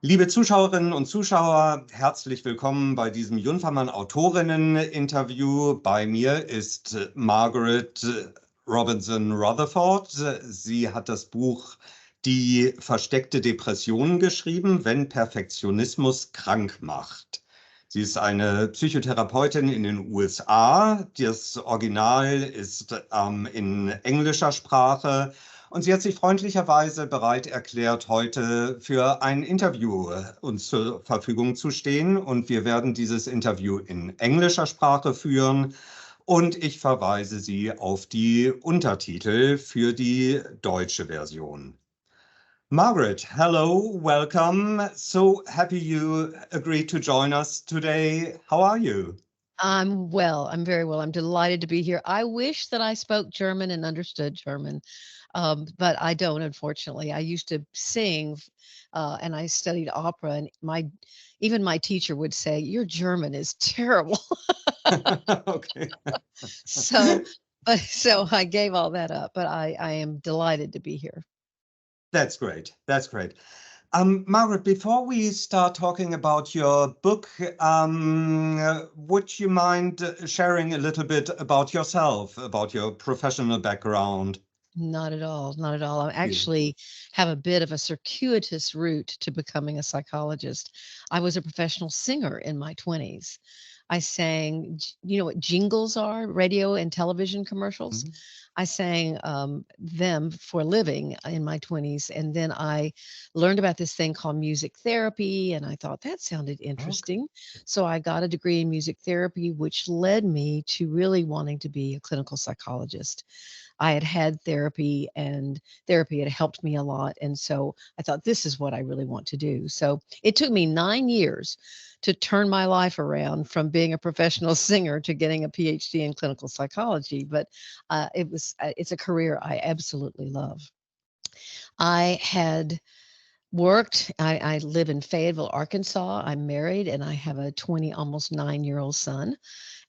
Liebe Zuschauerinnen und Zuschauer, herzlich willkommen bei diesem Junfermann Autorinnen-Interview. Bei mir ist Margaret Robinson Rutherford. Sie hat das Buch Die versteckte Depression geschrieben, wenn Perfektionismus krank macht. Sie ist eine Psychotherapeutin in den USA. Das Original ist in englischer Sprache. Und sie hat sich freundlicherweise bereit erklärt, heute für ein Interview uns zur Verfügung zu stehen. Und wir werden dieses Interview in englischer Sprache führen. Und ich verweise Sie auf die Untertitel für die deutsche Version. Margaret, hello, welcome. So happy you agreed to join us today. How are you? I'm well. I'm very well. I'm delighted to be here. I wish that I spoke German and understood German, but I don't, unfortunately. I used to sing, and I studied opera, and even my teacher would say, "Your German is terrible." Okay. so, so I gave all that up. But I am delighted to be here. That's great. That's great. Margaret, before we start talking about your book, would you mind sharing a little bit about yourself, about your professional background? Not at all. Not at all. I Yeah. actually have a bit of a circuitous route to becoming a psychologist. I was a professional singer in my 20s. I sang, you know what jingles are, radio and television commercials? Mhm. I sang them for a living in my 20s. And then I learned about this thing called music therapy. And I thought that sounded Okay. interesting. So I got a degree in music therapy, which led me to really wanting to be a clinical psychologist. I had had therapy, and therapy had helped me a lot. And so I thought, this is what I really want to do. So it took me 9 years to turn my life around from being a professional singer to getting a PhD in clinical psychology. But it's a career I absolutely love. I had worked, I live in Fayetteville, Arkansas. I'm married and I have a 20, almost 9-year-old son.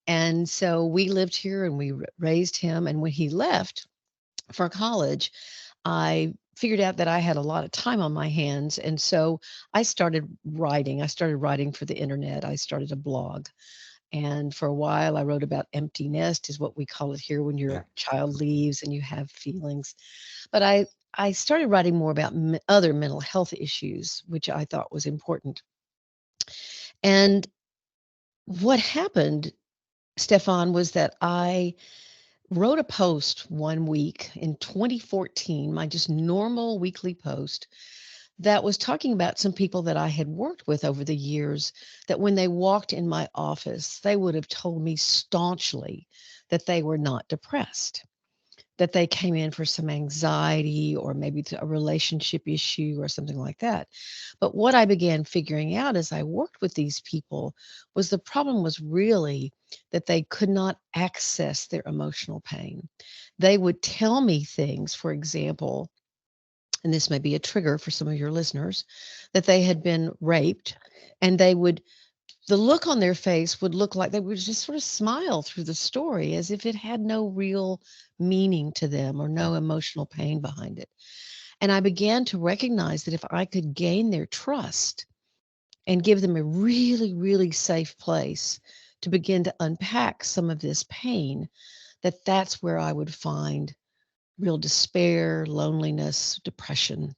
And so we lived here and we raised him. And when he left for college, I figured out that I had a lot of time on my hands. And so I started writing. I started writing for the internet. I started a blog. And for a while, I wrote about empty nest, is what we call it here when Yeah. your child leaves and you have feelings. But I started writing more about other mental health issues, which I thought was important. And what happened, Stefan, was that I wrote a post one week in 2014, my just normal weekly post that was talking about some people that I had worked with over the years that when they walked in my office, they would have told me staunchly that they were not depressed, that they came in for some anxiety or maybe a relationship issue or something like that. But what I began figuring out as I worked with these people was the problem was really that they could not access their emotional pain. They would tell me things, for example, and this may be a trigger for some of your listeners, that they had been raped, and the look on their face would look like they would just sort of smile through the story as if it had no real meaning to them or Yeah. no emotional pain behind it. And I began to recognize that if I could gain their trust and give them a really, really safe place to begin to unpack some of this pain, that that's where I would find real despair, loneliness, depression.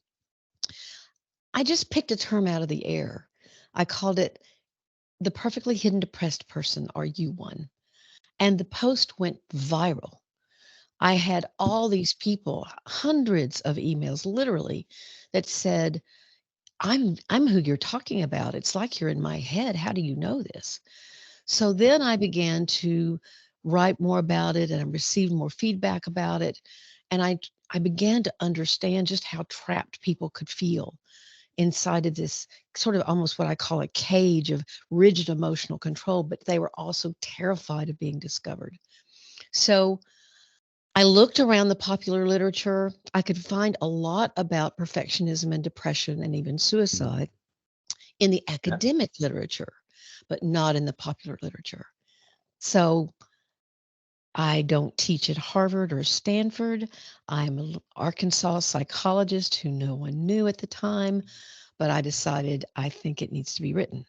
I just picked a term out of the air. I called it the perfectly hidden depressed person. Are you one? And the post went viral. I had all these people, hundreds of emails literally, that said, I'm who you're talking about. It's like you're in my head. How do you know this? So then I began to write more about it and I received more feedback about it. And I began to understand just how trapped people could feel inside of this sort of almost what I call a cage of rigid emotional control, but they were also terrified of being discovered. So I looked around the popular literature. I could find a lot about perfectionism and depression and even Mhm. suicide in the Yeah. academic literature, but not in the popular literature. So I don't teach at Harvard or Stanford. I'm an Arkansas psychologist who no one knew at the time, but I decided I think it needs to be written.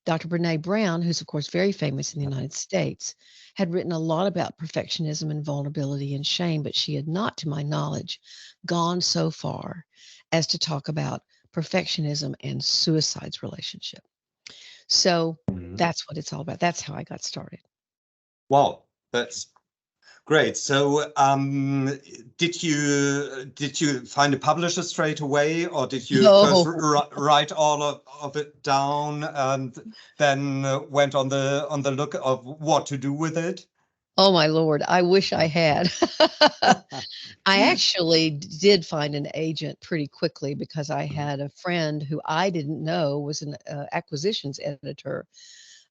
Dr. Brene Brown, who's of course very famous in the United States, had written a lot about perfectionism and vulnerability and shame, but she had not, to my knowledge, gone so far as to talk about perfectionism and suicide's relationship. So that's what it's all about. That's how I got started. Wow, that's great. So, did you find a publisher straight away, or did you first No. write all of it down and then went on the look of what to do with it? Oh my Lord, I wish I had. I actually did find an agent pretty quickly because I had a friend who I didn't know was an acquisitions editor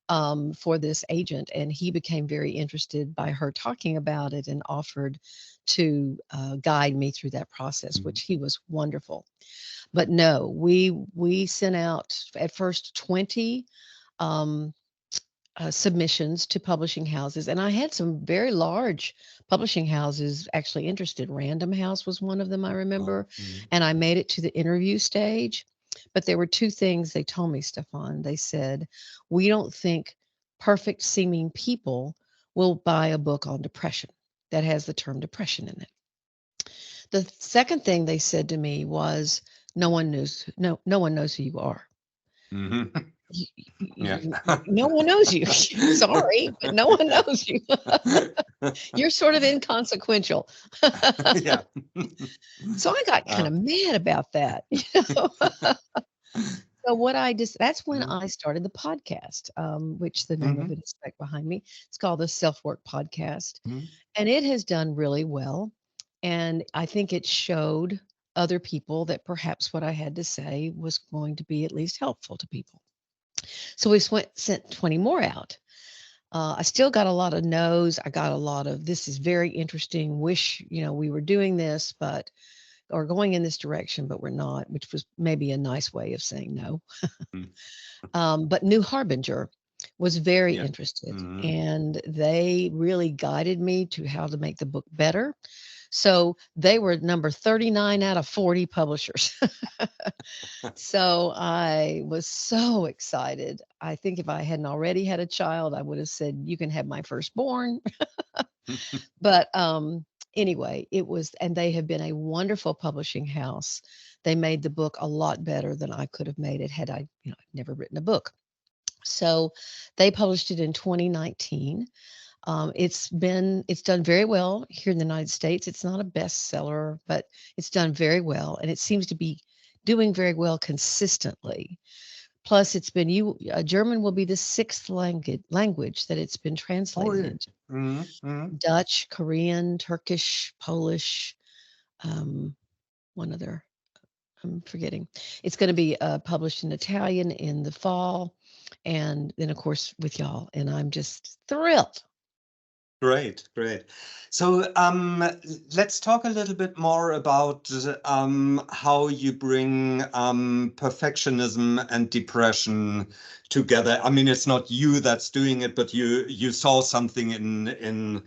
for this agent, and he became very interested by her talking about it and offered to guide me through that process, which he was wonderful. But no, we sent out at first 20 submissions to publishing houses, and I had some very large publishing houses actually interested. Random House was one of them, I remember, and I made it to the interview stage. But there were two things they told me, Stephan. They said, we don't think perfect seeming people will buy a book on depression that has the term depression in it. The second thing they said to me was, no one knows who you are. Yeah. No one knows you. Sorry, but no one knows you. You're sort of inconsequential. Yeah. So I got kind of mad about that. So what that's when I started the podcast, which the name of it is back behind me. It's called the Self-Work Podcast. And it has done really well. And I think it showed other people that perhaps what I had to say was going to be at least helpful to people. So we sent 20 more out. I still got a lot of no's. I got a lot of, this is very interesting. Wish, we were doing this, or going in this direction, but we're not, which was maybe a nice way of saying no. But New Harbinger was very interested, and they really guided me to how to make the book better. So they were number 39 out of 40 publishers. So I was so excited. I think if I hadn't already had a child, I would have said, you can have my firstborn. But anyway, and they have been a wonderful publishing house. They made the book a lot better than I could have made it had I, never written a book. So they published it in 2019. It's done very well here in the United States. It's not a bestseller, but it's done very well, and it seems to be doing very well consistently. Plus, German will be the 6th language that it's been translated into. Dutch, Korean, Turkish, Polish, one other, I'm forgetting. It's going to be published in Italian in the fall, and then, of course, with y'all, and I'm just thrilled. Great. So let's talk a little bit more about how you bring perfectionism and depression together. I mean, it's not you that's doing it, but you saw something in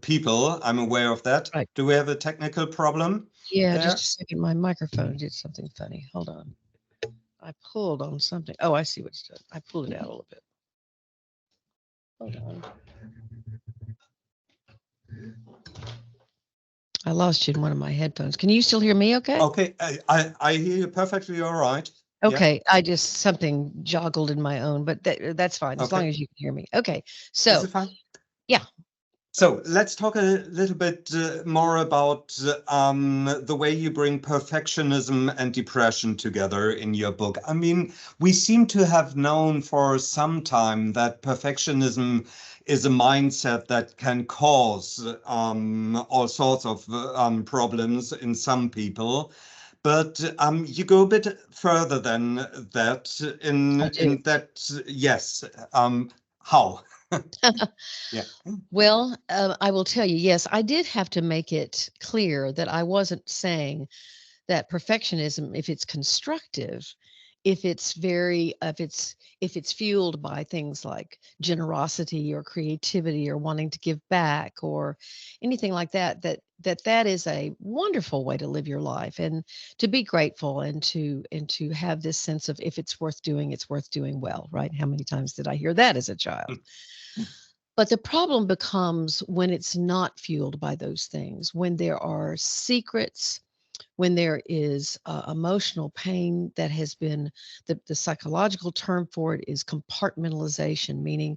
people. I'm aware of that. Right. Do we have a technical problem? Yeah, just a second. My microphone did something funny. Hold on. I pulled on something. Oh, I see what it's doing. I pulled it out a little bit. Hold on. I lost you in one of my headphones. Can you still hear me okay? Okay, I hear you perfectly all right. Okay, yeah. Something joggled in my own, but that's fine, as long as you can hear me. Okay, so. Is it fine? Yeah. So let's talk a little bit more about the way you bring perfectionism and depression together in your book. I mean, we seem to have known for some time that perfectionism is a mindset that can cause all sorts of problems in some people. But you go a bit further than that in that, yes. How? Yeah. Well, I will tell you, yes, I did have to make it clear that I wasn't saying that perfectionism, if it's constructive, if it's fueled by things like generosity or creativity or wanting to give back or anything like that, that is a wonderful way to live your life, and to be grateful, and to have this sense of, if it's worth doing, it's worth doing well, right? How many times did I hear that as a child? But the problem becomes when it's not fueled by those things, when there are secrets, when there is emotional pain that has been, the psychological term for it is compartmentalization, meaning,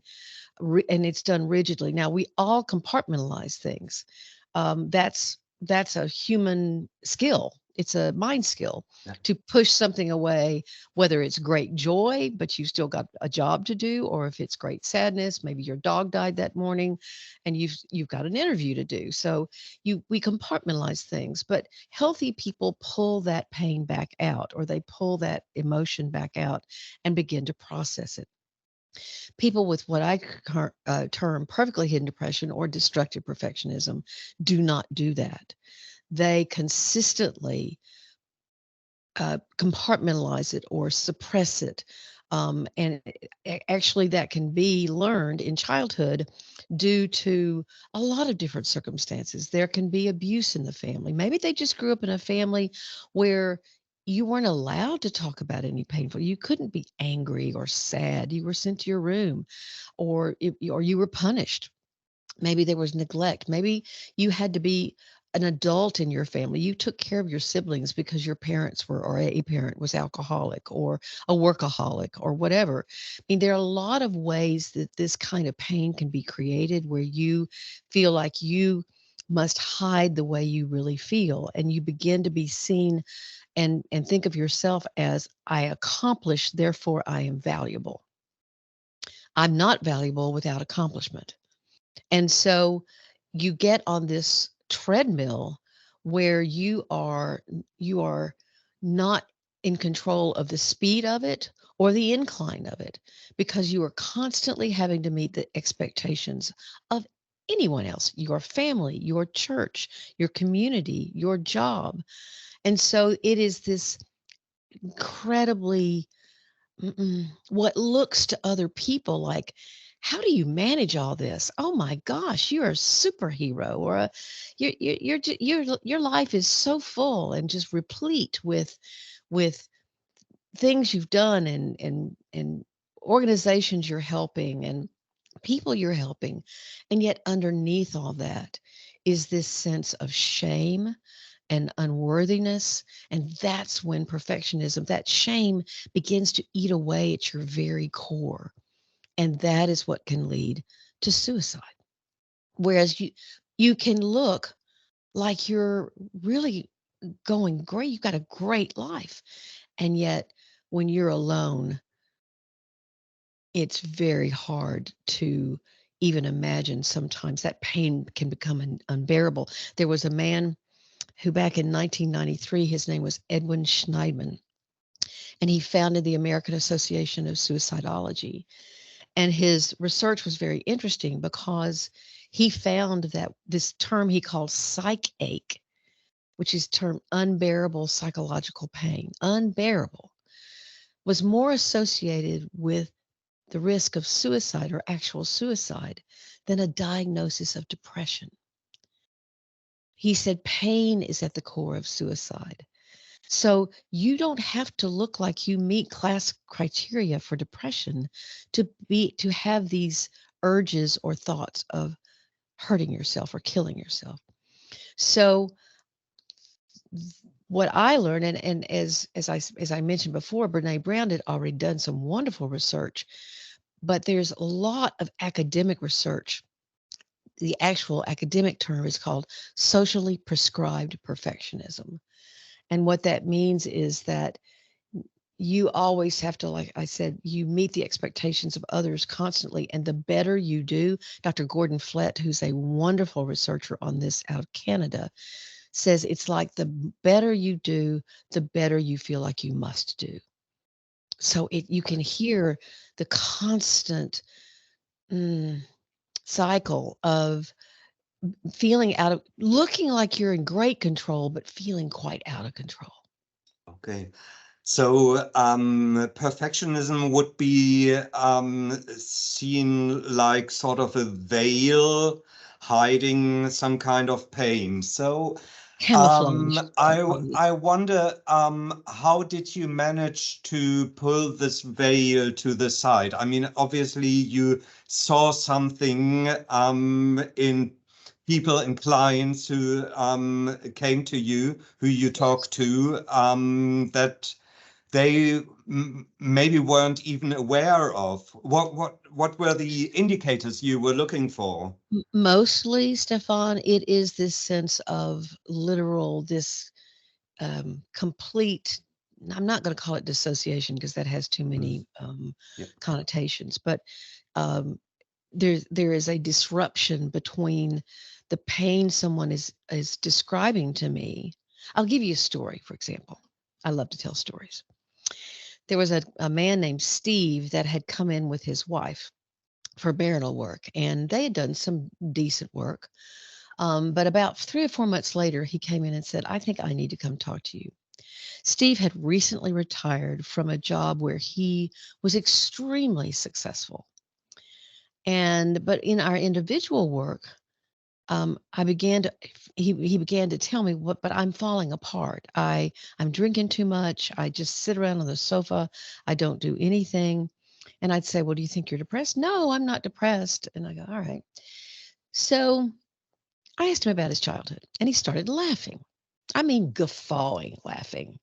and it's done rigidly. Now, we all compartmentalize things. That's a human skill. It's a mind skill to push something away, whether it's great joy, but you still got a job to do, or if it's great sadness, maybe your dog died that morning and you've got an interview to do. So we compartmentalize things, but healthy people pull that pain back out, or they pull that emotion back out and begin to process it. People with what I term perfectly hidden depression or destructive perfectionism do not do that. They consistently compartmentalize it or suppress it. And actually, that can be learned in childhood due to a lot of different circumstances. There can be abuse in the family. Maybe they just grew up in a family where you weren't allowed to talk about any painful. You couldn't be angry or sad. You were sent to your room, or you were punished. Maybe there was neglect. Maybe you had to be an adult in your family. You took care of your siblings because your parents were, or a parent was alcoholic or a workaholic or whatever. I mean, there are a lot of ways that this kind of pain can be created, where you feel like you must hide the way you really feel, and you begin to be seen and think of yourself as, I accomplished, therefore I am valuable. I'm not valuable without accomplishment. And so you get on this treadmill where you are not in control of the speed of it or the incline of it, because you are constantly having to meet the expectations of anyone else, your family, your church, your community, your job. And so it is this incredibly, what looks to other people like, how do you manage all this? Oh my gosh, you're a superhero, or your life is so full and just replete with things you've done, and organizations you're helping and people you're helping. And yet underneath all that is this sense of shame and unworthiness. And that's when perfectionism, that shame, begins to eat away at your very core. And that is what can lead to suicide. Whereas you can look like you're really going great. You've got a great life. And yet when you're alone, it's very hard to even imagine. Sometimes that pain can become unbearable. There was a man who, back in 1993, his name was Edwin Schneidman, and he founded the American Association of Suicidology. And his research was very interesting because he found that this term he called psych-ache, which is termed unbearable psychological pain, unbearable, was more associated with the risk of suicide or actual suicide than a diagnosis of depression. He said pain is at the core of suicide. So you don't have to look like you meet class criteria for depression to have these urges or thoughts of hurting yourself or killing yourself. So what I learned, and as I mentioned before, Brene Brown had already done some wonderful research, but there's a lot of academic research. The actual academic term is called socially prescribed perfectionism. And what that means is that you always have to, like I said, you meet the expectations of others constantly. And the better you do, Dr. Gordon Flett, who's a wonderful researcher on this out of Canada, says it's like the better you do, the better you feel like you must do. So you can hear the constant cycle of looking like you're in great control, but feeling quite out of control. Okay. So perfectionism would be seen like sort of a veil hiding some kind of pain. So Camouflage. I wonder, how did you manage to pull this veil to the side? I mean, obviously you saw something in people and clients who came to you, who you talked to, that they maybe weren't even aware of. What were the indicators you were looking for? Mostly, Stefan, it is this sense of literal, this complete, I'm not going to call it dissociation because that has too many Yeah. connotations, but um, there is a disruption between the pain someone is describing to me. I'll give you a story, for example. I love to tell stories. There was a man named Steve that had come in with his wife for marital work, and they had done some decent work. But about 3 or 4 months later, he came in and said, I think I need to come talk to you. Steve had recently retired from a job where he was extremely successful. But in our individual work, I began to, he began to tell me but I'm falling apart. I'm drinking too much. I just sit around on the sofa. I don't do anything. And I'd say, well, do you think you're depressed? No, I'm not depressed. And I go, all right. So I asked him about his childhood, and he started laughing. I mean, guffawing, laughing,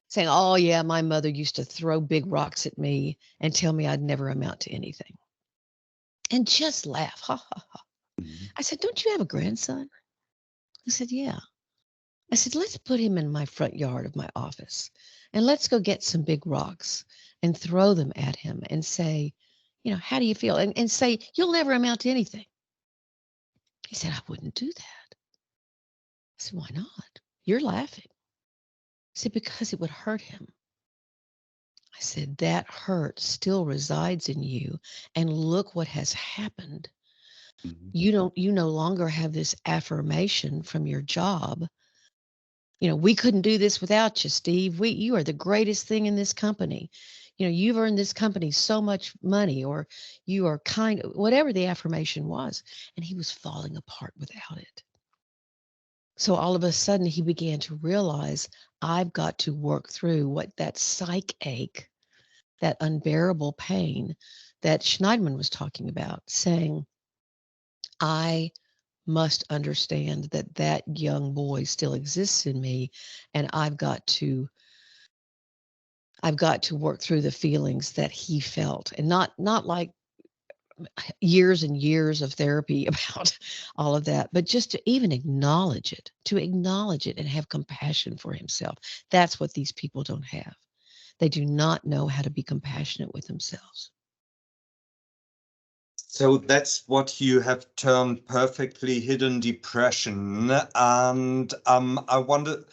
saying, oh, yeah, my mother used to throw big rocks at me and tell me I'd never amount to anything. And just laugh. Ha, ha, ha. Mhm. I said, don't you have a grandson? He said, yeah. I said, let's put him in my front yard of my office and let's go get some big rocks and throw them at him and say, how do you feel? And say, you'll never amount to anything. He said, I wouldn't do that. I said, why not? You're laughing. He said, because it would hurt him. I said, that hurt still resides in you. And look what has happened. Mhm. You no longer have this affirmation from your job. We couldn't do this without you, Steve. You are the greatest thing in this company. You've earned this company so much money, or you are kind, whatever the affirmation was. And he was falling apart without it. So all of a sudden he began to realize, I've got to work through what that psych ache, that unbearable pain that Schneidman was talking about, saying, I must understand that that young boy still exists in me, and I've got to work through the feelings that he felt, and not like years and years of therapy about all of that, but just to even acknowledge it and have compassion for himself. That's what these people don't have. They do not know how to be compassionate with themselves. So that's what you have termed perfectly hidden depression. And I wonder,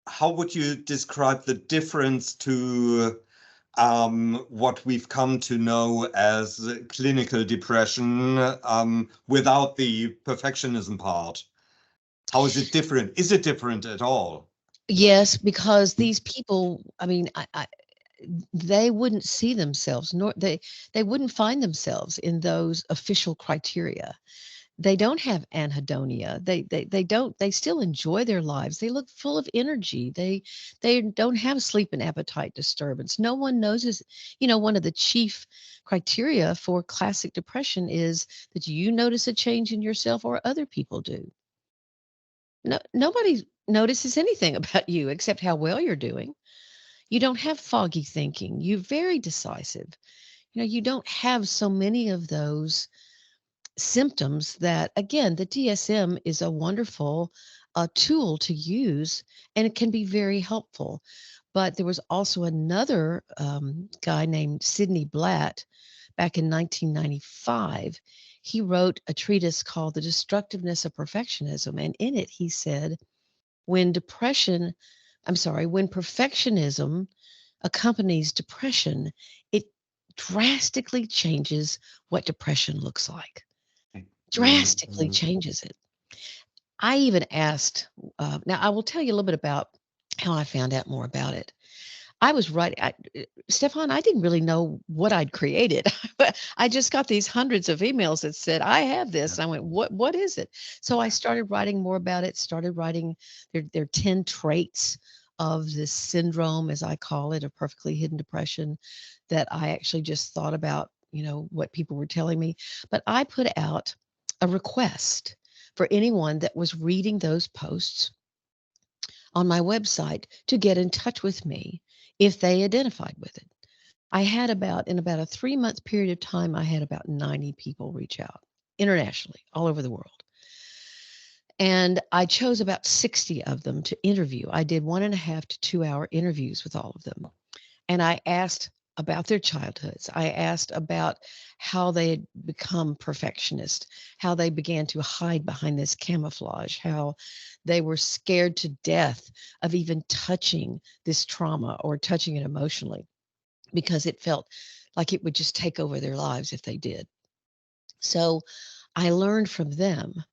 how would you describe the difference to what we've come to know as clinical depression without the perfectionism part? How is it different? Is it different at all? Yes, because these people, I mean, they wouldn't see themselves, nor they wouldn't find themselves in those official criteria. They don't have anhedonia. They don't. They still enjoy their lives. They look full of energy. They don't have sleep and appetite disturbance. No one knows. One of the chief criteria for classic depression is that you notice a change in yourself or other people do. No, nobody notices anything about you except how well you're doing. You don't have foggy thinking. You're very decisive. You don't have so many of those symptoms that, again, the DSM is a wonderful tool to use, and it can be very helpful. But there was also another guy named Sidney Blatt back in 1995. He wrote a treatise called The Destructiveness of Perfectionism. And in it, he said, when perfectionism accompanies depression, it drastically changes what depression looks like. Drastically changes it. I even asked, now I will tell you a little bit about how I found out more about it. I was right. Stefan, I didn't really know what I'd created. I just got these hundreds of emails that said, I have this. Yeah. And I went, what is it? So I started writing more about it, started writing their 10 traits of this syndrome, as I call it, of perfectly hidden depression, that I actually just thought about, what people were telling me. But I put out a request for anyone that was reading those posts on my website to get in touch with me if they identified with it. I had in about a 3-month period of time, I had about 90 people reach out internationally, all over the world. And I chose about 60 of them to interview. I did 1.5 to 2 hour interviews with all of them. And I asked about their childhoods. I asked about how they had become perfectionists, how they began to hide behind this camouflage, how they were scared to death of even touching this trauma or touching it emotionally because it felt like it would just take over their lives if they did. So I learned from them.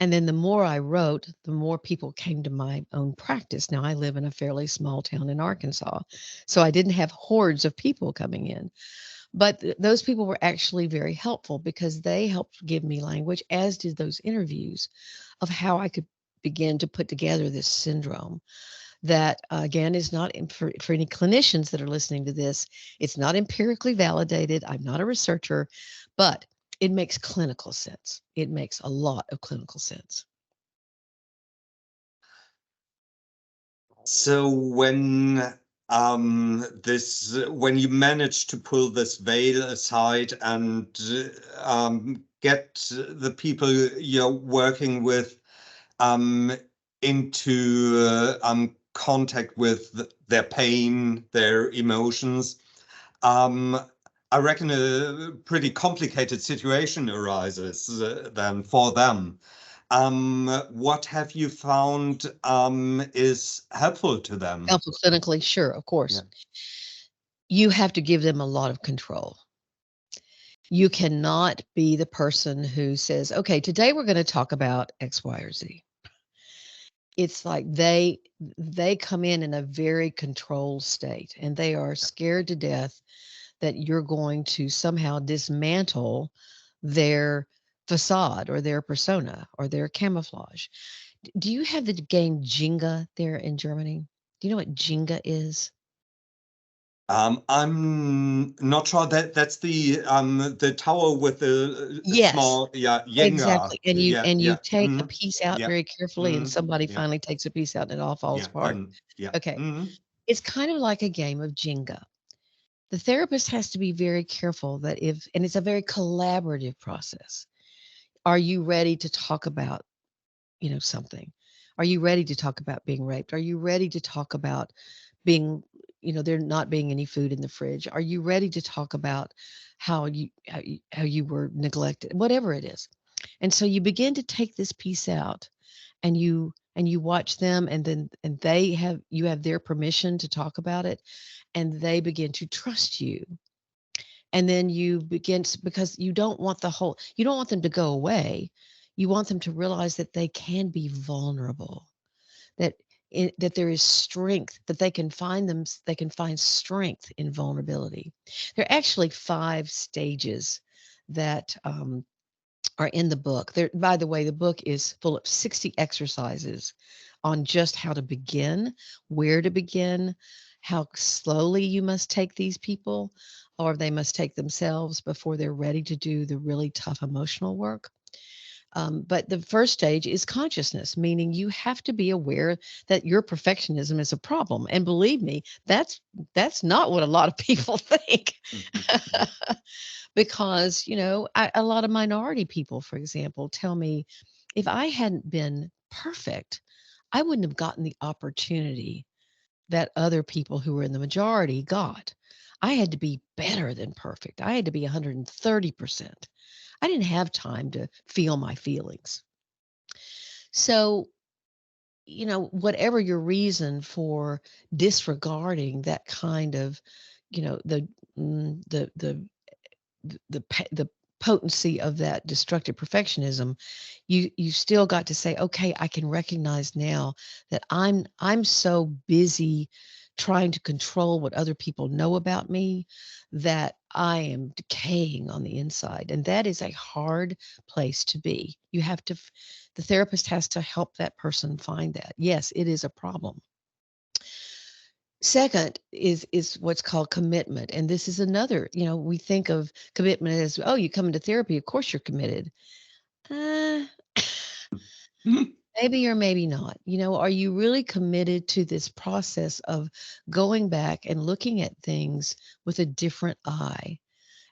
And then the more I wrote, the more people came to my own practice. Now, I live in a fairly small town in Arkansas, so I didn't have hordes of people coming in. But those people were actually very helpful because they helped give me language, as did those interviews, of how I could begin to put together this syndrome that, again, is not for any clinicians that are listening to this. It's not empirically validated. I'm not a researcher, but it makes clinical sense. It makes a lot of clinical sense. So when when you manage to pull this veil aside and get the people you're working with into contact with their pain, their emotions, I reckon a pretty complicated situation arises then for them. What have you found is helpful to them? Helpful clinically, sure, of course. Yeah. You have to give them a lot of control. You cannot be the person who says, okay, today we're going to talk about X, Y, or Z. It's like they come in a very controlled state, and they are scared to death that you're going to somehow dismantle their facade or their persona or their camouflage. Do you have the game Jenga there in Germany? Do you know what Jenga is? I'm not sure that that's the tower with the Yes, small, yeah, Jenga. exactly. And you Yeah, and you yeah. take a piece out Yeah. very carefully, and somebody Yeah. finally takes a piece out and it all falls Yeah. apart. Yeah. Okay. It's kind of like a game of Jenga. The therapist has to be very careful that and it's a very collaborative process. Are you ready to talk about, something? Are you ready to talk about being raped? Are you ready to talk about being, there not being any food in the fridge? Are you ready to talk about how you were neglected? Whatever it is. And so you begin to take this piece out, and you watch them, and you have their permission to talk about it, and they begin to trust you. And then you begin because you don't want them to go away. You want them to realize that they can be vulnerable, that that there is strength, that they can find strength in vulnerability. There are actually 5 stages that are in the book. There, by the way, the book is full of 60 exercises on just how to begin, where to begin, how slowly you must take these people, or they must take themselves before they're ready to do the really tough emotional work. But the first stage is consciousness, meaning you have to be aware that your perfectionism is a problem. And believe me, that's not what a lot of people think. Because, a lot of minority people, for example, tell me if I hadn't been perfect, I wouldn't have gotten the opportunity that other people who were in the majority got. I had to be better than perfect. I had to be 130%. I didn't have time to feel my feelings. So, whatever your reason for disregarding that kind of, the mm, the potency of that destructive perfectionism, you still got to say, okay, I can recognize now that I'm so busy trying to control what other people know about me that I am decaying on the inside. And that is a hard place to be. The therapist has to help that person find that. Yes, it is a problem. Second is what's called commitment. And this is another, we think of commitment as, oh, you come into therapy, of course you're committed. Uh, Maybe or maybe not. Are you really committed to this process of going back and looking at things with a different eye?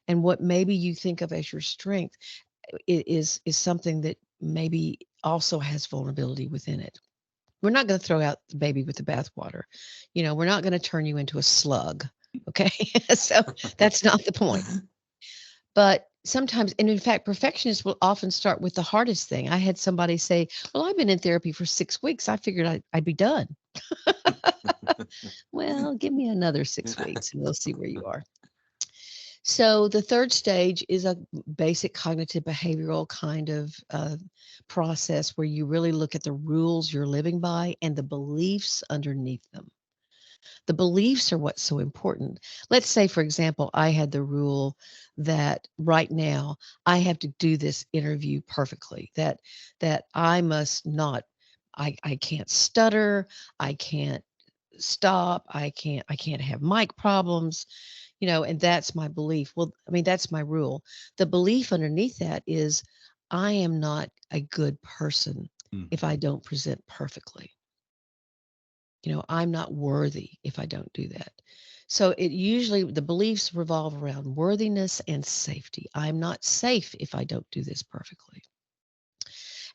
And what maybe you think of as your strength is something that maybe also has vulnerability within it. We're not going to throw out the baby with the bathwater. We're not going to turn you into a slug. Okay. So that's not the point. But sometimes, and in fact, perfectionists will often start with the hardest thing. I had somebody say, well, I've been in therapy for 6 weeks. I figured I'd be done. Well, give me another 6 weeks and we'll see where you are. So the third stage is a basic cognitive behavioral kind of process where you really look at the rules you're living by and the beliefs underneath them. The beliefs are what's so important. Let's say, for example, I had the rule that right now I have to do this interview perfectly, that I must not, I can't stutter, I can't stop, I can't have mic problems, and that's my belief. Well, I mean, that's my rule. The belief underneath that is I am not a good person if I don't present perfectly. I'm not worthy if I don't do that. So the beliefs revolve around worthiness and safety. I'm not safe if I don't do this perfectly.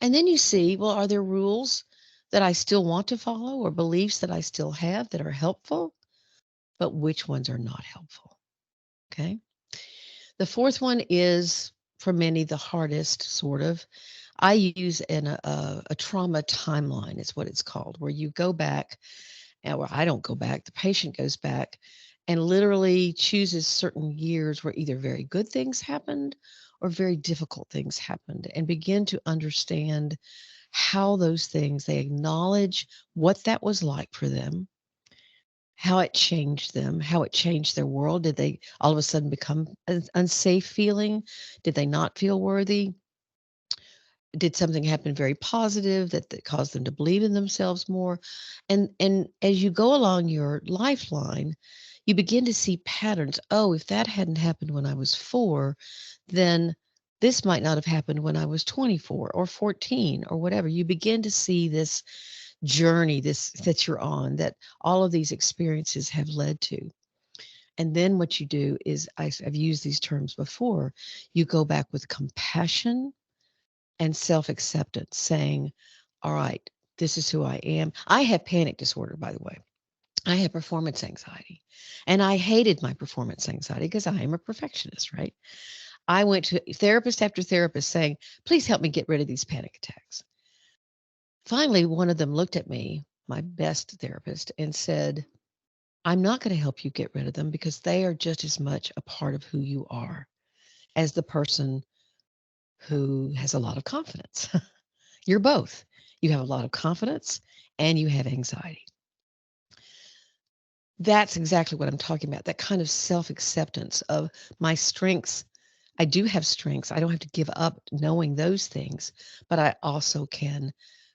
And then you see, well, are there rules that I still want to follow or beliefs that I still have that are helpful, but which ones are not helpful? Okay. The fourth one is, for many, the hardest, sort of. I use a trauma timeline is what it's called, where you go back, or I don't go back, the patient goes back and literally chooses certain years where either very good things happened or very difficult things happened, and begin to understand how those things, they acknowledge what that was like for them, how it changed them, how it changed their world. Did they all of a sudden become an unsafe feeling? Did they not feel worthy? Did something happen very positive that caused them to believe in themselves more? And as you go along your lifeline, you begin to see patterns. Oh, if that hadn't happened when I was 4, then this might not have happened when I was 24 or 14 or whatever. You begin to see this journey that you're on, that all of these experiences have led to. And then what you do is, I've used these terms before, you go back with compassion and self-acceptance, saying, all right, this is who I am. I have panic disorder, by the way. I have performance anxiety, and I hated my performance anxiety because I am a perfectionist, right? I went to therapist after therapist saying, please help me get rid of these panic attacks. Finally, one of them looked at me, my best therapist, and said, I'm not going to help you get rid of them because they are just as much a part of who you are as the person who has a lot of confidence. You're both. You have a lot of confidence and you have anxiety. That's exactly what I'm talking about, that kind of self-acceptance of my strengths. I do have strengths. I don't have to give up knowing those things, but I also can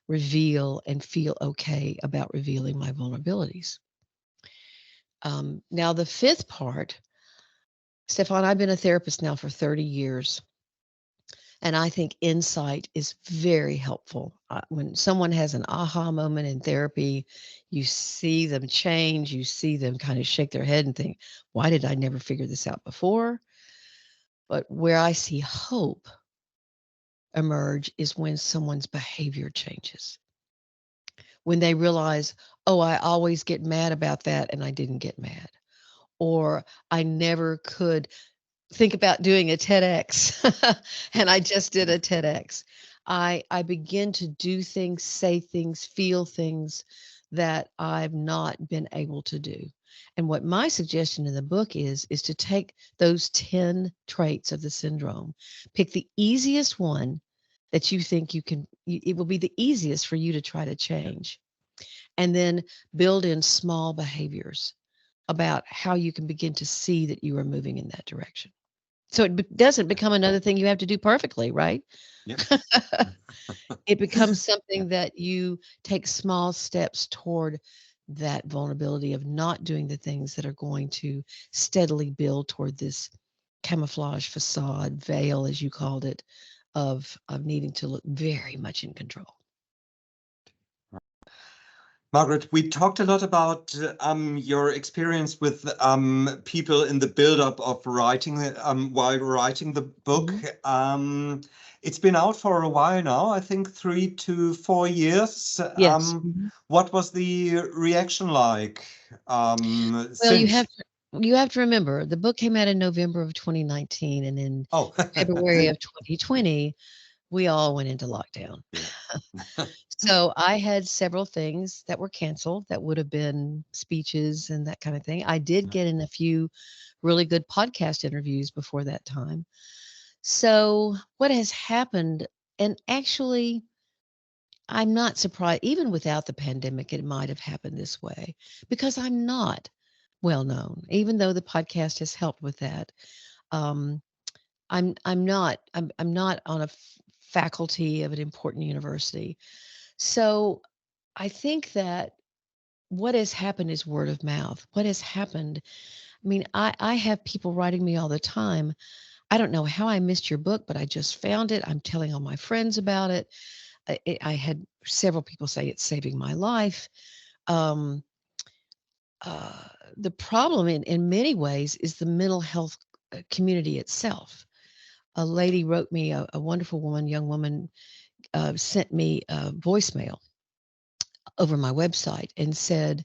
reveal and feel okay about revealing my vulnerabilities. Now, the fifth part, Stephan, I've been a therapist now for 30 years. And I think insight is very helpful. When someone has an aha moment in therapy, you see them change, you see them kind of shake their head and think, why did I never figure this out before? But where I see hope emerge is when someone's behavior changes. When they realize, oh, I always get mad about that and I didn't get mad. Or I never could think about doing a TEDx and I just did a TEDx. I begin to do things, say things, feel things that I've not been able to do. And what my suggestion in the book is to take those 10 traits of the syndrome, pick the easiest one that you think it will be the easiest for you to try to change, and then build in small behaviors about how you can begin to see that you are moving in that direction. So it doesn't become another thing you have to do perfectly, right? Yeah. It becomes something that you take small steps toward that vulnerability of not doing the things that are going to steadily build toward this camouflage facade, veil, as you called it, of needing to look very much in control. Margaret, we talked a lot about your experience with people in the build-up of writing while writing the book. Mm-hmm. It's been out for a while now, I think 3 to 4 years. Yes. Mm-hmm. What was the reaction like Well, since? you have to remember the book came out in November of 2019, and in February of 2020, we all went into lockdown. Yeah. So I had several things that were canceled that would have been speeches and that kind of thing. I did get in a few really good podcast interviews before that time. So what has happened, and actually, I'm not surprised, even without the pandemic, it might have happened this way because I'm not well known, even though the podcast has helped with that. Um, I'm not on a faculty of an important university. So I think that what has happened is word of mouth. What has happened? I mean, I have people writing me all the time. I don't know how I missed your book, but I just found it. I'm telling all my friends about it. I had several people say it's saving my life. Um, uh, the problem in many ways is the mental health community itself. A lady wrote me, a wonderful woman, young woman, sent me a voicemail over my website and said,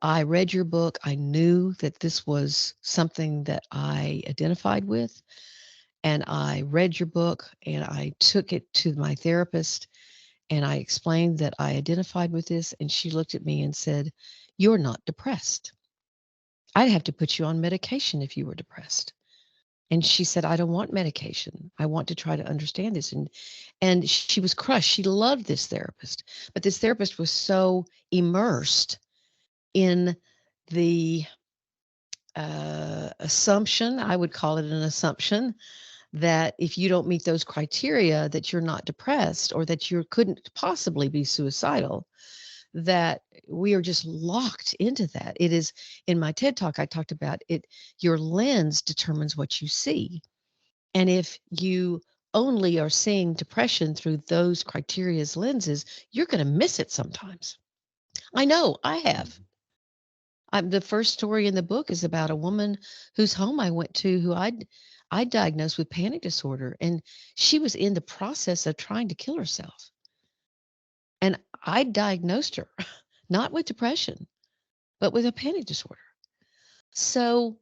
I read your book. I knew that this was something that I identified with. And I read your book and I took it to my therapist and I explained that I identified with this. And she looked at me and said, "You're not depressed. I'd have to put you on medication if you were depressed." And she said, "I don't want medication. I want to try to understand this." And she was crushed. She loved this therapist, but this therapist was so immersed in the assumption, I would call it an assumption, that if you don't meet those criteria, that you're not depressed or that you couldn't possibly be suicidal, that we are just locked into that. It is, in my TED Talk, I talked about it, your lens determines what you see. And if you only are seeing depression through those criteria's lenses, you're going to miss it sometimes. I know I have. The first story in the book is about a woman whose home I went to who I diagnosed with panic disorder, and she was in the process of trying to kill herself. And I diagnosed her not with depression, but with a panic disorder. So,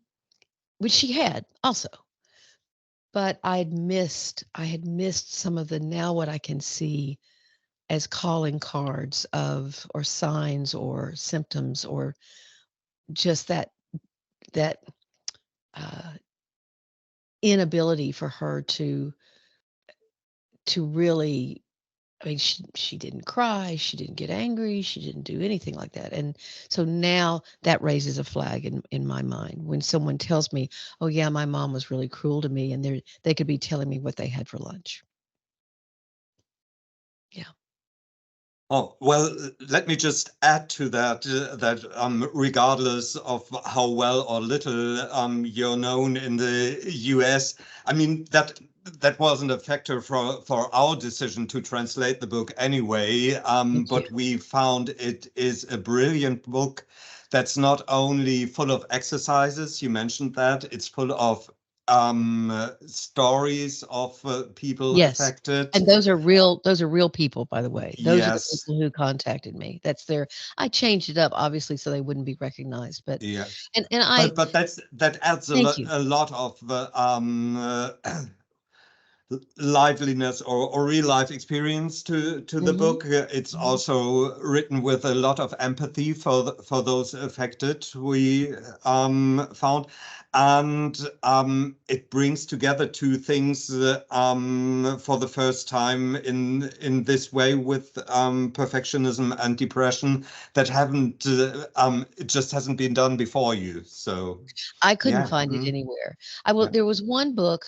which she had also. But I had missed some of the now what I can see as calling cards of or signs or symptoms or just that uh, inability for her to really, I mean, she didn't cry, she didn't get angry, she didn't do anything like that. And so now that raises a flag in my mind when someone tells me, "Oh yeah, my mom was really cruel to me," and they could be telling me what they had for lunch. Yeah. Oh, well, let me just add to that, regardless of how well or little you're known in the US, I mean, that wasn't a factor for our decision to translate the book anyway, but we found it is a brilliant book that's not only full of exercises, you mentioned that, it's full of stories of people Yes. affected. And those are real people, by the way. Those are the Yes. people who contacted me. I changed it up obviously so they wouldn't be recognized, but Yeah. and I But that adds thank you. a lot of liveliness or real life experience to the Mm-hmm. book. It's also written with a lot of empathy for those affected, we found. And it brings together two things for the first time in this way, with perfectionism and depression, that haven't it just hasn't been done before you. So I couldn't yeah. find it anywhere. I will. Yeah. There was one book.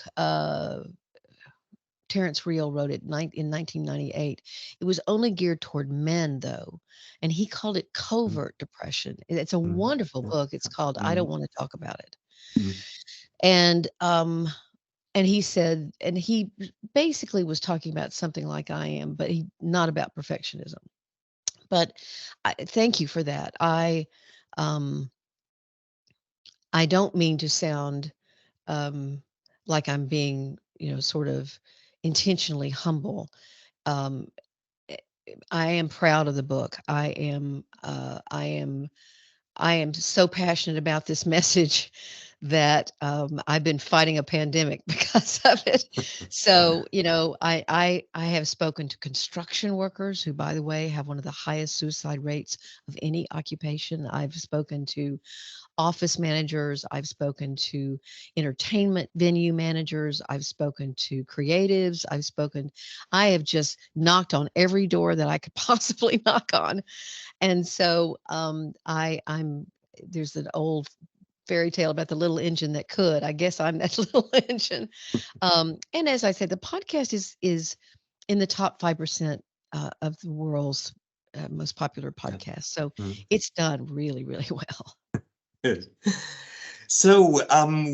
Terrence Real wrote it in 1998. It was only geared toward men, though, and he called it Mm, Covert Depression. It's a mm, wonderful yeah, book. It's called I mm, Don't Want to Talk About It. mm, And he said, and he basically was talking about something like I am, but he not about perfectionism. But thank you for that. Um, I don't mean to sound like I'm being, sort of intentionally humble. Um, eh, I am proud of the book. I am so passionate about this message that I've been fighting a pandemic because of it. So, I have spoken to construction workers who, by the way, have one of the highest suicide rates of any occupation. I've spoken to office managers. I've spoken to entertainment venue managers. I've spoken to creatives. I have just knocked on every door that I could possibly knock on. And so I'm there's an old fairy tale about the little engine that could. I guess I'm that little engine. And as I said, the podcast is in the top 5% of the world's most popular yeah. podcasts. So Mm. it's done really, really well. Good. So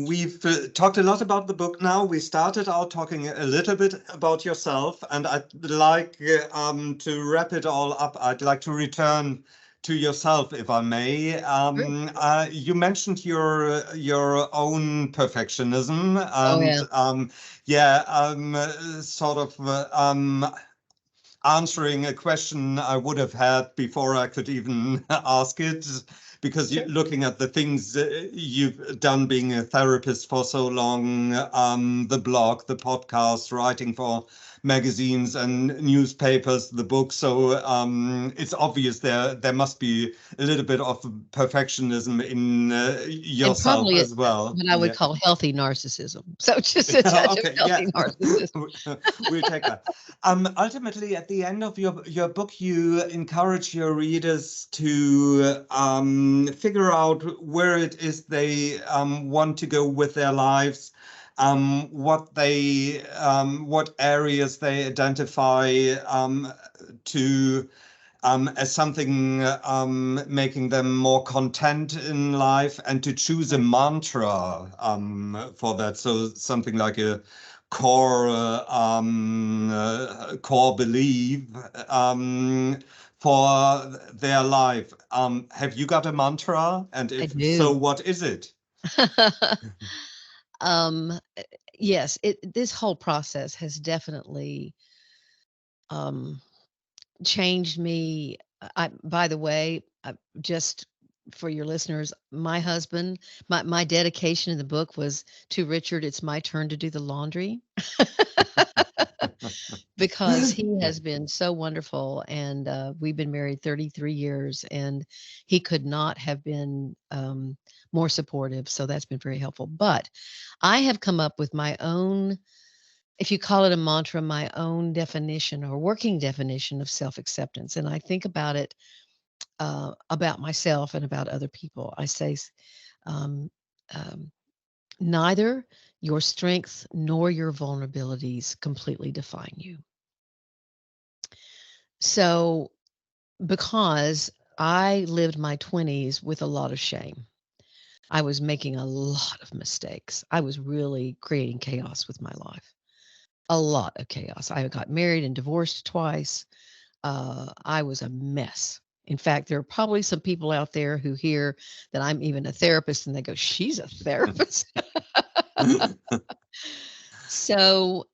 we've talked a lot about the book now. We started out talking a little bit about yourself, and I'd like to wrap it all up. I'd like to return to yourself, if I may. Sure. You mentioned your own perfectionism, Oh and yeah. sort of answering a question I would have had before I could even ask it, because you're Sure. looking at the things you've done, being a therapist for so long, the blog, the podcast, writing for magazines and newspapers, the book. So it's obvious there must be a little bit of perfectionism in And yourself probably as well. what I would Yeah. call healthy narcissism. So just a touch of Okay, yeah. healthy narcissism. We'll take that. Ultimately, at the end of your book, you encourage your readers to figure out where it is they want to go with their lives, what areas they identify to as something making them more content in life, and to choose a mantra for that. So something like a core belief for their life. Have you got a mantra? And I if so, do. what is it? um, yes, this whole process has definitely um, changed me. By the way, just for your listeners, my husband, my dedication in the book was to Richard. It's my turn to do the laundry. Because he Yeah. has been so wonderful, and we've been married 33 years, and he could not have been more supportive. So that's been very helpful. But I have come up with my own, if you call it a mantra, my own definition or working definition of self acceptance. And I think about it about myself and about other people. I say, um, um, neither your strengths nor your vulnerabilities completely define you. So, because I lived my 20s with a lot of shame. I was making a lot of mistakes. I was really creating chaos with my life. A lot of chaos. I got married and divorced twice. I was a mess. In fact, there are probably some people out there who hear that I'm even a therapist and they go, "She's a therapist." So,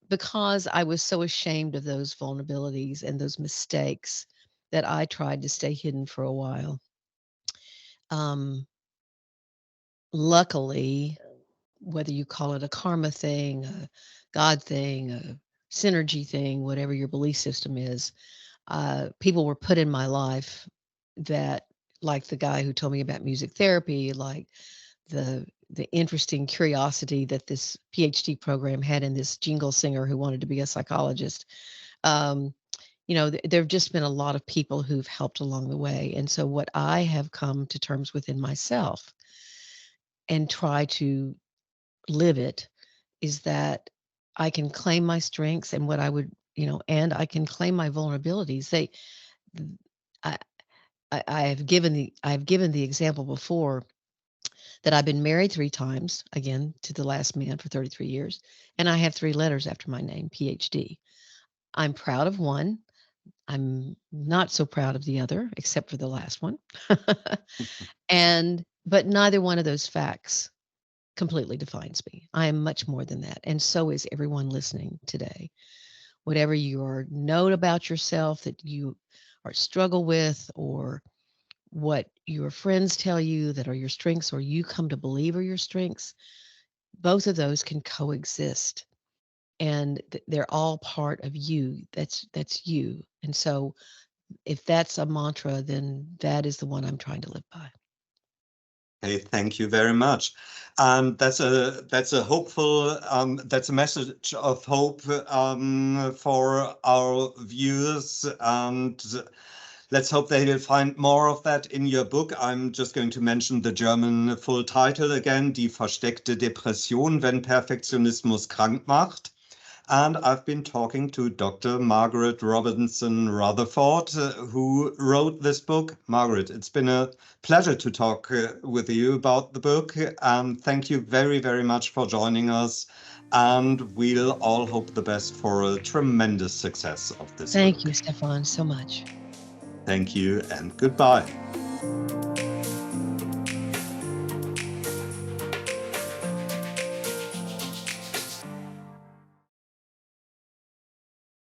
because I was so ashamed of those vulnerabilities and those mistakes that I tried to stay hidden for a while. Um, Luckily, whether you call it a karma thing, a God thing, a synergy thing, whatever your belief system is, people were put in my life that, like the guy who told me about music therapy, like the interesting curiosity that this PhD program had in this jingle singer who wanted to be a psychologist. There have just been a lot of people who've helped along the way. And so what I have come to terms with in myself and try to live it is that I can claim my strengths and what I would, and I can claim my vulnerabilities. I, I've given the example before that I've been married 3 times, again, to the last man for 33 years, and I have 3 letters after my name, PhD. I'm proud of one. I'm not so proud of the other, except for the last one. But neither one of those facts completely defines me. I am much more than that, and so is everyone listening today. Whatever your note about yourself that you or struggle with, or what your friends tell you that are your strengths or you come to believe are your strengths, both of those can coexist. And they're all part of you. That's you. And so if that's a mantra, then that is the one I'm trying to live by. Hey, thank you very much. And that's a hopeful, that's a message of hope for our viewers, and let's hope they will find more of that in your book. I'm just going to mention the German full title again, Die versteckte Depression, wenn Perfektionismus krank macht. And I've been talking to Dr. Margaret Robinson Rutherford, who wrote this book. Margaret, it's been a pleasure to talk with you about the book. Thank you very, very much for joining us. And we'll all hope the best for a tremendous success of this book. Thank you, Stephan, so much. Thank you and goodbye.